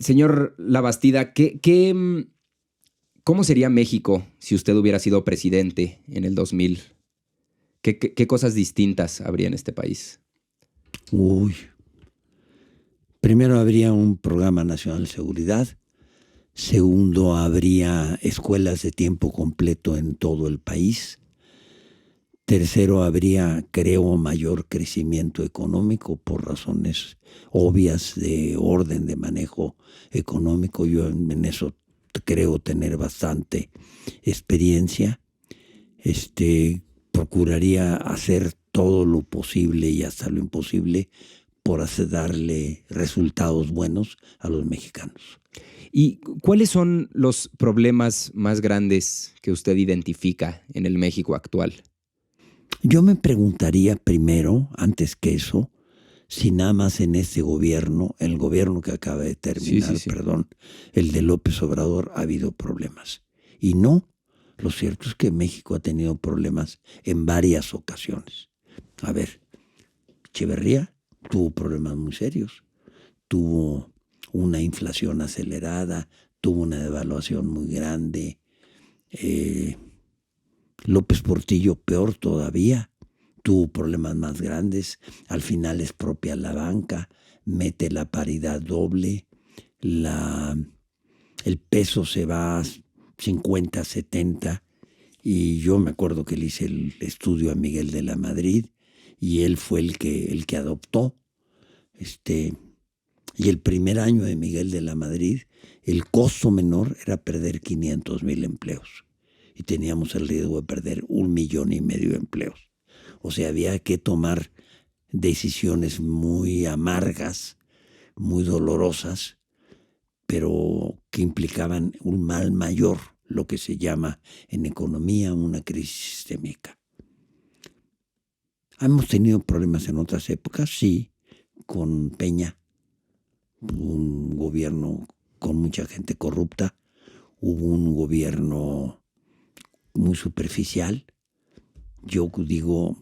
Señor Labastida, ¿cómo sería México si usted hubiera sido presidente en el 2000? ¿Qué cosas distintas habría en este país? Uy, primero habría un programa nacional de seguridad. Segundo, habría escuelas de tiempo completo en todo el país. Tercero, habría, creo, mayor crecimiento económico por razones obvias de orden de manejo económico. Yo en eso creo tener bastante experiencia. Procuraría hacer todo lo posible y hasta lo imposible por darle resultados buenos a los mexicanos. ¿Y cuáles son los problemas más grandes que usted identifica en el México actual? Yo me preguntaría primero, antes que eso, si nada más en este gobierno, el gobierno que acaba de terminar, Sí. el de López Obrador, ha habido problemas. Y no, lo cierto es que México ha tenido problemas en varias ocasiones. A ver, Echeverría tuvo problemas muy serios, tuvo una inflación acelerada, tuvo una devaluación muy grande. López Portillo, peor todavía, tuvo problemas más grandes. Al final expropia la banca, mete la paridad doble, el peso se va a 50, 70. Y yo me acuerdo que le hice el estudio a Miguel de la Madrid y él fue el que adoptó. Y el primer año de Miguel de la Madrid, el costo menor era perder 500,000 empleos. Y teníamos el riesgo de perder 1,5 millones de empleos. O sea, había que tomar decisiones muy amargas, muy dolorosas, pero que implicaban un mal mayor, lo que se llama en economía una crisis sistémica. Hemos tenido problemas en otras épocas, sí, con Peña, un gobierno con mucha gente corrupta, hubo un gobierno muy superficial. Yo digo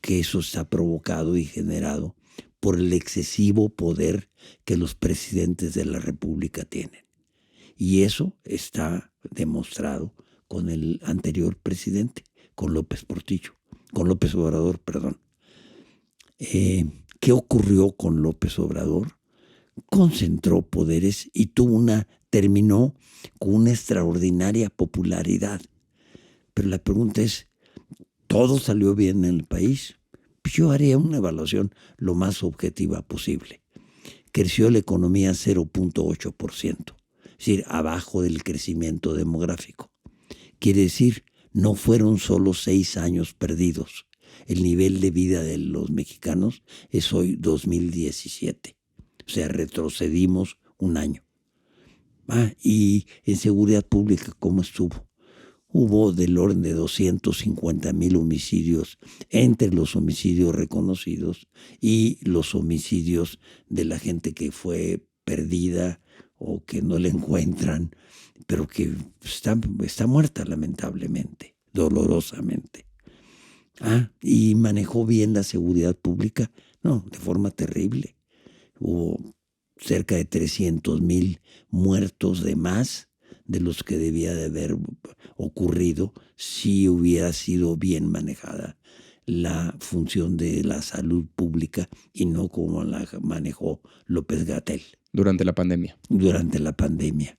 que eso está provocado y generado por el excesivo poder que los presidentes de la República tienen. Y eso está demostrado con el anterior presidente, con López Obrador, perdón. ¿Qué ocurrió con López Obrador? Concentró poderes y terminó con una extraordinaria popularidad. Pero la pregunta es, ¿todo salió bien en el país? Pues yo haría una evaluación lo más objetiva posible. Creció la economía 0.8%, es decir, abajo del crecimiento demográfico. Quiere decir, no fueron solo 6 años perdidos. El nivel de vida de los mexicanos es hoy 2017. O sea, retrocedimos un año. Y en seguridad pública, ¿cómo estuvo? Hubo del orden de 250,000 homicidios entre los homicidios reconocidos y los homicidios de la gente que fue perdida o que no la encuentran, pero que está muerta lamentablemente, dolorosamente. ¿Y manejó bien la seguridad pública? No, de forma terrible. Hubo cerca de 300,000 muertos de más de los que debía de haber ocurrido si hubiera sido bien manejada la función de la salud pública y no como la manejó López-Gatell. Durante la pandemia. Durante la pandemia.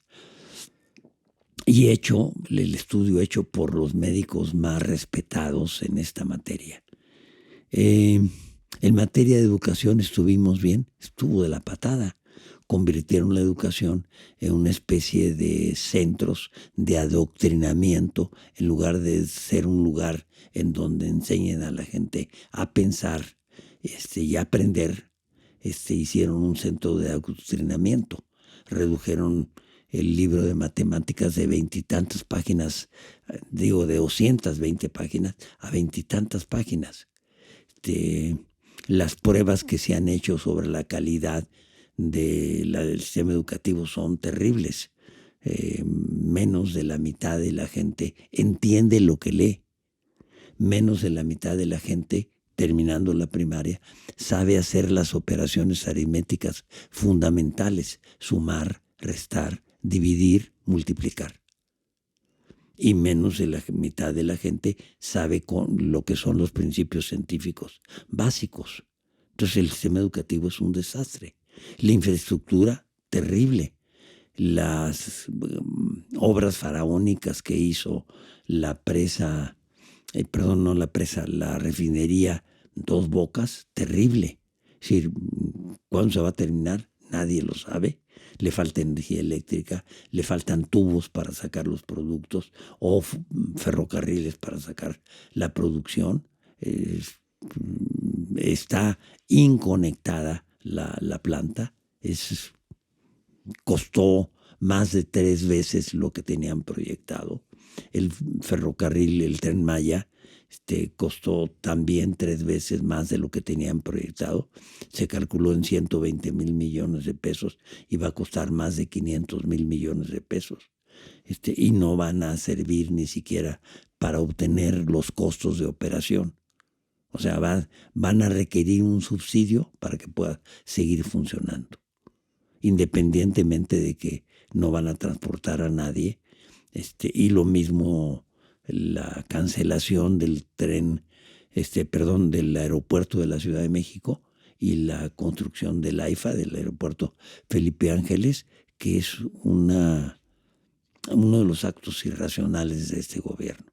Y el estudio hecho por los médicos más respetados en esta materia. En materia de educación estuvimos bien, estuvo de la patada. Convirtieron la educación en una especie de centros de adoctrinamiento en lugar de ser un lugar en donde enseñen a la gente a pensar y a aprender. Hicieron un centro de adoctrinamiento. Redujeron el libro de matemáticas de 20 y tantas páginas, de 220 páginas a 20 y tantas páginas. Las pruebas que se han hecho sobre la calidad del sistema educativo son terribles. Menos de la mitad de la gente entiende lo que lee. Menos de la mitad de la gente terminando la primaria, sabe hacer las operaciones aritméticas fundamentales: sumar, restar, dividir, multiplicar. Y menos de la mitad de la gente sabe con lo que son los principios científicos básicos. Entonces el sistema educativo es un desastre. La infraestructura, terrible. Las obras faraónicas que hizo la presa, la refinería Dos Bocas, terrible. Es decir, ¿cuándo se va a terminar? Nadie lo sabe. Le falta energía eléctrica, le faltan tubos para sacar los productos o ferrocarriles para sacar la producción. Está inconectada la planta. Costó más de 3 veces lo que tenían proyectado. El ferrocarril, el Tren Maya, costó también 3 veces más de lo que tenían proyectado. Se calculó en 120,000 millones de pesos y va a costar más de 500,000 millones de pesos. Y no van a servir ni siquiera para obtener los costos de operación. O sea, van a requerir un subsidio para que pueda seguir funcionando, independientemente de que no van a transportar a nadie. Y lo mismo la cancelación del tren, del aeropuerto de la Ciudad de México y la construcción del AIFA, del aeropuerto Felipe Ángeles, que es uno de los actos irracionales de este gobierno.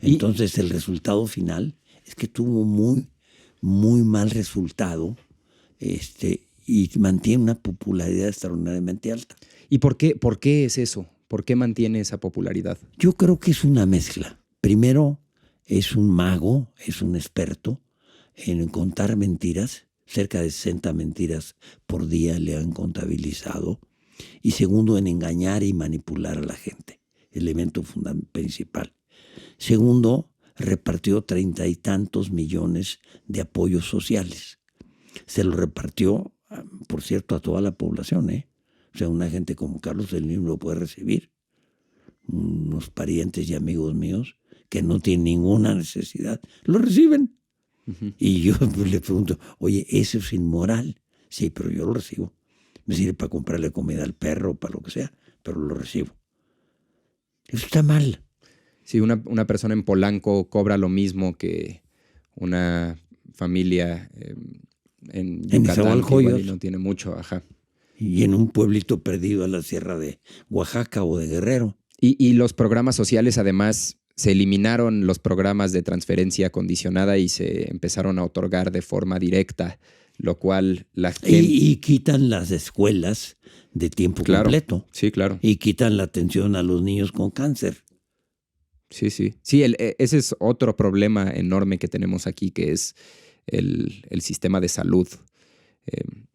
Entonces el resultado final es que tuvo muy, muy mal resultado, y mantiene una popularidad extraordinariamente alta. ¿Y por qué es eso? ¿Por qué mantiene esa popularidad? Yo creo que es una mezcla. Primero, es un mago, es un experto en contar mentiras. Cerca de 60 mentiras por día le han contabilizado. Y segundo, en engañar y manipular a la gente. Elemento principal. Segundo, repartió 30 y tantos millones de apoyos sociales. Se lo repartió, por cierto, a toda la población, O sea, una gente como Carlos Slim lo puede recibir. Unos parientes y amigos míos que no tienen ninguna necesidad, lo reciben. Uh-huh. Y yo le pregunto, oye, ¿eso es inmoral? Sí, pero yo lo recibo. Me sirve para comprarle comida al perro, para lo que sea, pero lo recibo. Eso está mal. Si una persona en Polanco cobra lo mismo que una familia en Yucatán, que igual no tiene mucho, ajá. Y en un pueblito perdido a la sierra de Oaxaca o de Guerrero. Y los programas sociales, además, se eliminaron los programas de transferencia condicionada y se empezaron a otorgar de forma directa, lo cual la gente... Y quitan las escuelas de tiempo completo. Sí, claro. Y quitan la atención a los niños con cáncer. Sí, sí. Sí, ese es otro problema enorme que tenemos aquí, que es el sistema de salud.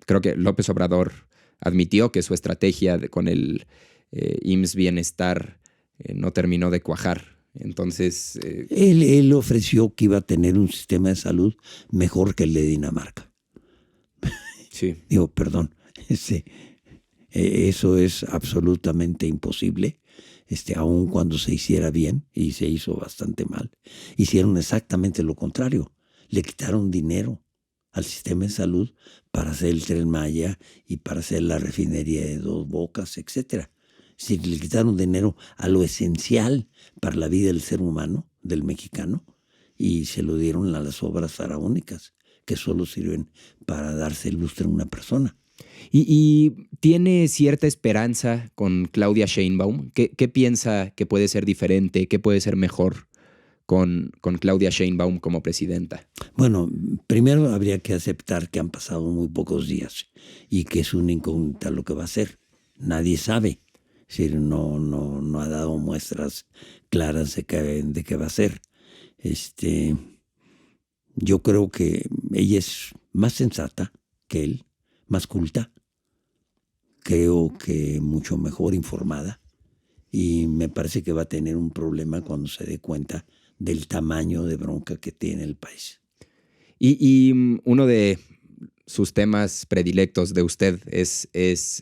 Creo que López Obrador admitió que su estrategia con el IMSS Bienestar no terminó de cuajar. Entonces... Él ofreció que iba a tener un sistema de salud mejor que el de Dinamarca. Sí. Digo, perdón, eso es absolutamente imposible. Aun cuando se hiciera bien, y se hizo bastante mal, hicieron exactamente lo contrario. Le quitaron dinero al sistema de salud para hacer el Tren Maya y para hacer la refinería de Dos Bocas, etc. Es decir, le quitaron dinero a lo esencial para la vida del ser humano, del mexicano, y se lo dieron a las obras faraónicas, que solo sirven para darse lustre a una persona. ¿Y tiene cierta esperanza con Claudia Sheinbaum? ¿Qué piensa que puede ser diferente? ¿Qué puede ser mejor con Claudia Sheinbaum como presidenta? Bueno, primero habría que aceptar que han pasado muy pocos días y que es una incógnita lo que va a ser. Nadie sabe. Es decir, no ha dado muestras claras de qué va a ser. Yo creo que ella es más sensata que él, más culta, creo que mucho mejor informada, y me parece que va a tener un problema cuando se dé cuenta del tamaño de bronca que tiene el país. Y uno de sus temas predilectos de usted es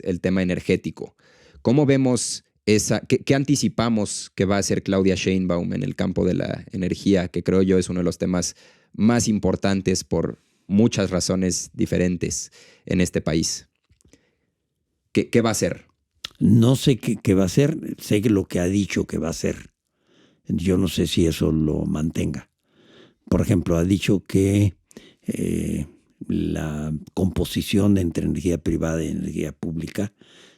el tema energético. ¿Cómo vemos qué anticipamos que va a hacer Claudia Sheinbaum en el campo de la energía, que creo yo es uno de los temas más importantes por muchas razones diferentes en este país. ¿Qué va a hacer? No sé qué va a hacer, sé que lo que ha dicho que va a hacer. Yo no sé si eso lo mantenga. Por ejemplo, ha dicho que la composición entre energía privada y energía pública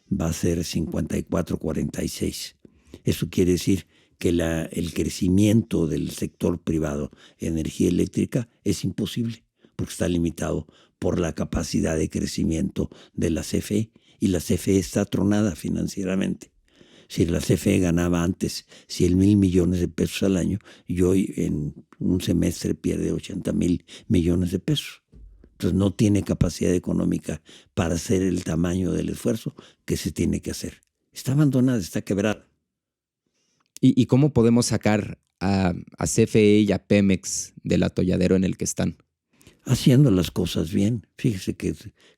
va a ser 54-46. Eso quiere decir que el crecimiento del sector privado en energía eléctrica es imposible, porque está limitado por la capacidad de crecimiento de la CFE, y la CFE está tronada financieramente. Si la CFE ganaba antes 100,000 millones de pesos al año, y hoy en un semestre pierde 80,000 millones de pesos. Entonces no tiene capacidad económica para hacer el tamaño del esfuerzo que se tiene que hacer. Está abandonada, está quebrada. ¿Y cómo podemos sacar a CFE y a Pemex del atolladero en el que están? Haciendo las cosas bien. Fíjese que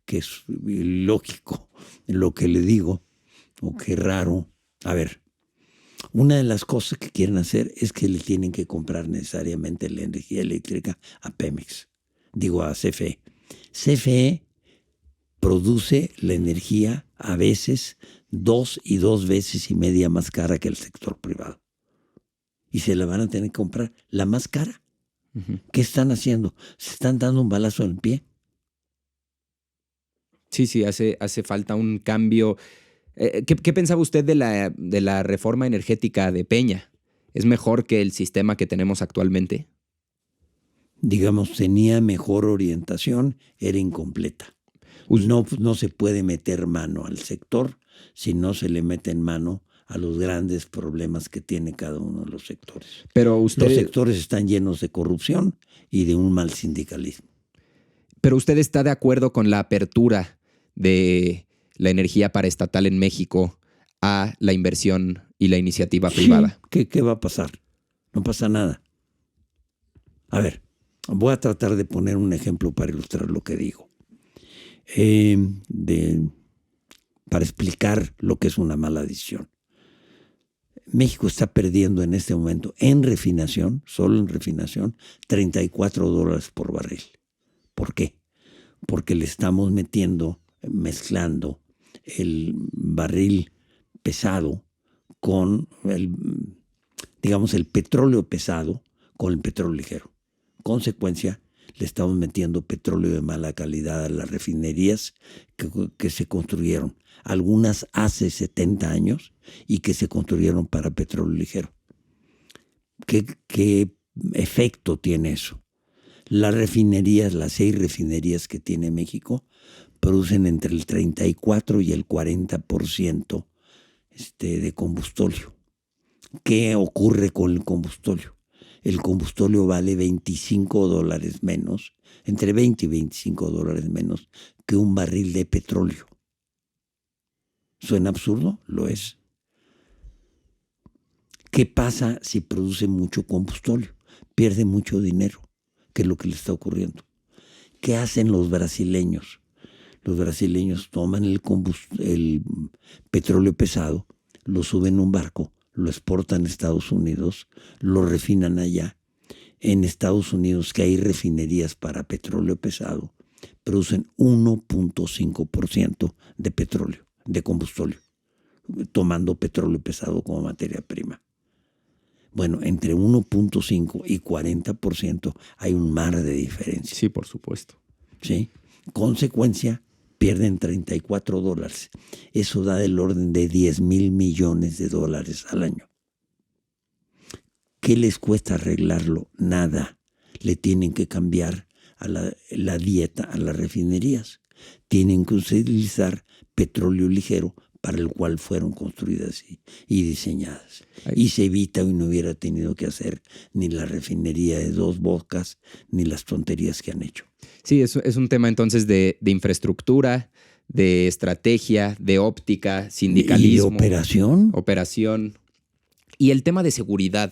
es lógico lo que le digo, o qué raro. A ver, una de las cosas que quieren hacer es que le tienen que comprar necesariamente la energía eléctrica a Pemex. Digo, a CFE. CFE produce la energía a veces 2 y 2 veces y media más cara que el sector privado. Y se la van a tener que comprar la más cara. Uh-huh. ¿Qué están haciendo? Se están dando un balazo en el pie. Sí, hace falta un cambio. ¿Qué pensaba usted de la reforma energética de Peña? ¿Es mejor que el sistema que tenemos actualmente? Digamos, tenía mejor orientación, era incompleta. No se puede meter mano al sector si no se le mete en mano a los grandes problemas que tiene cada uno de los sectores. Pero los sectores están llenos de corrupción y de un mal sindicalismo. Pero usted está de acuerdo con la apertura de la energía paraestatal en México a la inversión y la iniciativa privada. ¿Qué va a pasar? No pasa nada. A ver, voy a tratar de poner un ejemplo para ilustrar lo que digo. Para explicar lo que es una mala decisión. México está perdiendo en este momento en refinación, solo en refinación, $34 por barril. ¿Por qué? Porque le estamos mezclando el barril pesado con el petróleo pesado con el petróleo ligero. Consecuencia, le estamos metiendo petróleo de mala calidad a las refinerías que se construyeron, algunas hace 70 años y que se construyeron para petróleo ligero. ¿Qué efecto tiene eso? Las 6 refinerías que tiene México producen entre el 34 y el 40% de combustóleo. ¿Qué ocurre con el combustóleo? El combustóleo vale $25 menos, entre 20 y $25 menos que un barril de petróleo. ¿Suena absurdo? Lo es. ¿Qué pasa si produce mucho combustóleo? Pierde mucho dinero, que es lo que le está ocurriendo. ¿Qué hacen los brasileños? Los brasileños toman el petróleo pesado, lo suben en un barco, lo exportan a Estados Unidos, lo refinan allá. En Estados Unidos, que hay refinerías para petróleo pesado, producen 1.5% de petróleo, de combustóleo, tomando petróleo pesado como materia prima. Bueno, entre 1.5 y 40% hay un mar de diferencia. Sí, por supuesto. ¿Sí? Consecuencia, pierden $34. Eso da del orden de 10,000 millones de dólares al año. ¿Qué les cuesta arreglarlo? Nada. Le tienen que cambiar a la dieta a las refinerías. Tienen que utilizar petróleo ligero para el cual fueron construidas y diseñadas. Y se evita, y no hubiera tenido que hacer ni la refinería de Dos Bocas, ni las tonterías que han hecho. Sí, es un tema entonces de infraestructura, de estrategia, de óptica, sindicalismo. ¿Y operación? Operación. Y el tema de seguridad.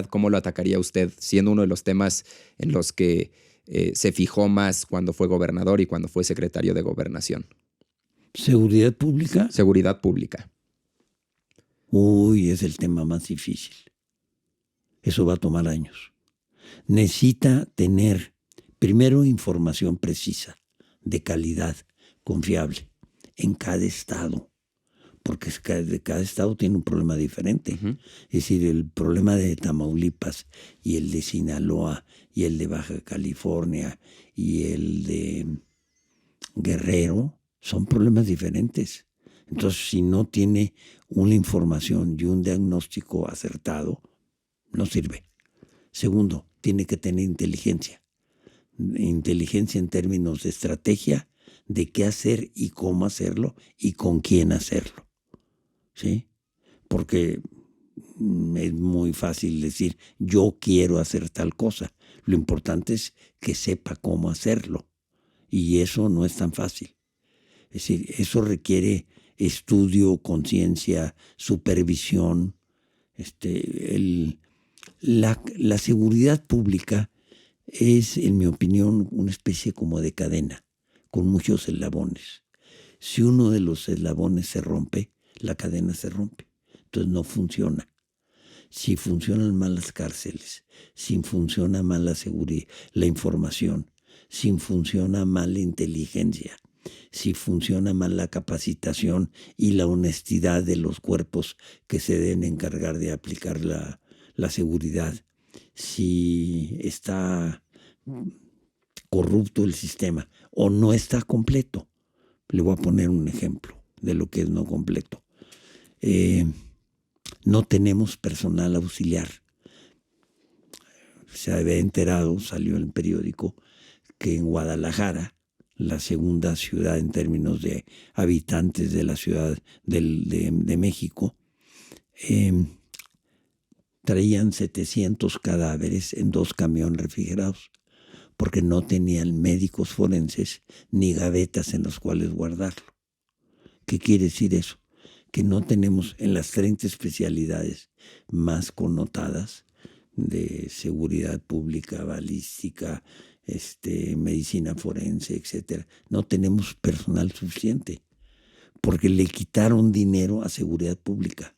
¿Cómo lo atacaría usted? Siendo uno de los temas en los que se fijó más cuando fue gobernador y cuando fue secretario de Gobernación. ¿Seguridad pública? Seguridad pública. Uy, es el tema más difícil. Eso va a tomar años. Necesita tener, primero, información precisa, de calidad, confiable, en cada estado, porque cada estado tiene un problema diferente. Uh-huh. Es decir, el problema de Tamaulipas y el de Sinaloa y el de Baja California y el de Guerrero son problemas diferentes. Entonces, si no tiene una información y un diagnóstico acertado, no sirve. Segundo, tiene que tener inteligencia. Inteligencia en términos de estrategia, de qué hacer y cómo hacerlo y con quién hacerlo. ¿Sí? Porque es muy fácil decir, yo quiero hacer tal cosa. Lo importante es que sepa cómo hacerlo. Y eso no es tan fácil. Es decir, eso requiere estudio, conciencia, supervisión. La seguridad pública es, en mi opinión, una especie como de cadena, con muchos eslabones. Si uno de los eslabones se rompe, la cadena se rompe. Entonces no funciona. Si funcionan mal las cárceles, si funciona mal la seguridad, la información, si funciona mal la inteligencia, si funciona mal la capacitación y la honestidad de los cuerpos que se deben encargar de aplicar la seguridad, si está corrupto el sistema o no está completo. Le voy a poner un ejemplo de lo que es no completo. No tenemos personal auxiliar. Se había enterado, salió en el periódico, que en Guadalajara, la segunda ciudad en términos de habitantes de la ciudad de México, traían 700 cadáveres en 2 camiones refrigerados, porque no tenían médicos forenses ni gavetas en las cuales guardarlo. ¿Qué quiere decir eso? Que no tenemos en las 30 especialidades más connotadas de seguridad pública, balística, medicina forense, etcétera, no tenemos personal suficiente, porque le quitaron dinero a seguridad pública.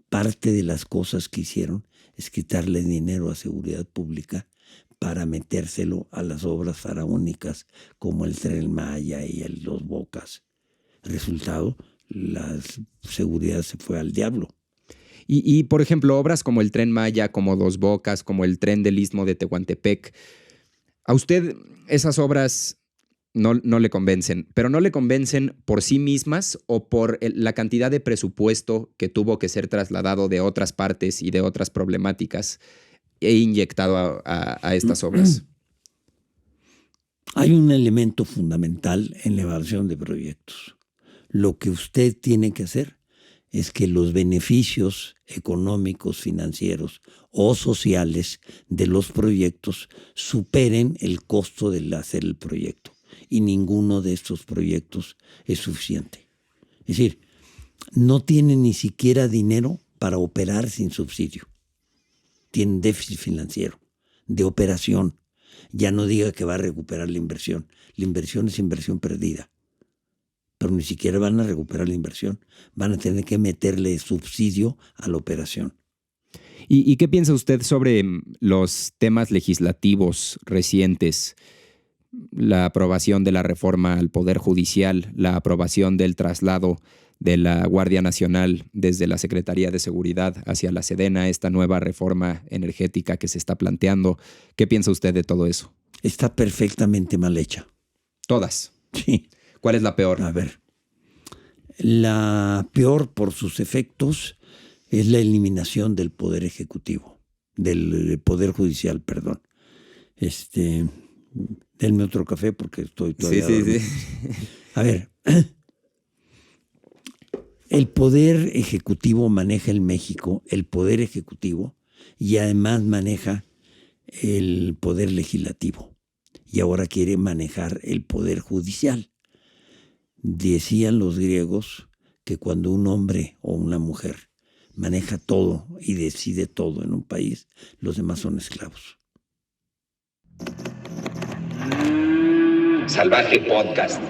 Parte de las cosas que hicieron es quitarle dinero a seguridad pública para metérselo a las obras faraónicas como el Tren Maya y el Dos Bocas. Resultado, la seguridad se fue al diablo. Y, por ejemplo, obras como el Tren Maya, como Dos Bocas, como el Tren del Istmo de Tehuantepec, ¿a usted esas obras no le convencen? ¿Pero no le convencen por sí mismas o por la cantidad de presupuesto que tuvo que ser trasladado de otras partes y de otras problemáticas e inyectado a estas obras? Hay un elemento fundamental en la evaluación de proyectos. Lo que usted tiene que hacer es que los beneficios económicos, financieros o sociales de los proyectos superen el costo de hacer el proyecto. Y ninguno de estos proyectos es suficiente. Es decir, no tienen ni siquiera dinero para operar sin subsidio. Tienen déficit financiero, de operación. Ya no diga que va a recuperar la inversión. La inversión es inversión perdida. Pero ni siquiera van a recuperar la inversión. Van a tener que meterle subsidio a la operación. ¿Y qué piensa usted sobre los temas legislativos recientes? La aprobación de la reforma al Poder Judicial, la aprobación del traslado de la Guardia Nacional desde la Secretaría de Seguridad hacia la Sedena, esta nueva reforma energética que se está planteando. ¿Qué piensa usted de todo eso? Está perfectamente mal hecha. ¿Todas? Sí. ¿Cuál es la peor? A ver, la peor por sus efectos es la eliminación del Poder Ejecutivo, del Poder Judicial, perdón. Denme otro café porque estoy todavía dormido. Sí. A ver, el Poder Ejecutivo maneja en México el Poder Ejecutivo y además maneja el Poder Legislativo. Y ahora quiere manejar el Poder Judicial. Decían los griegos que cuando un hombre o una mujer maneja todo y decide todo en un país, los demás son esclavos. Salvaje Podcast.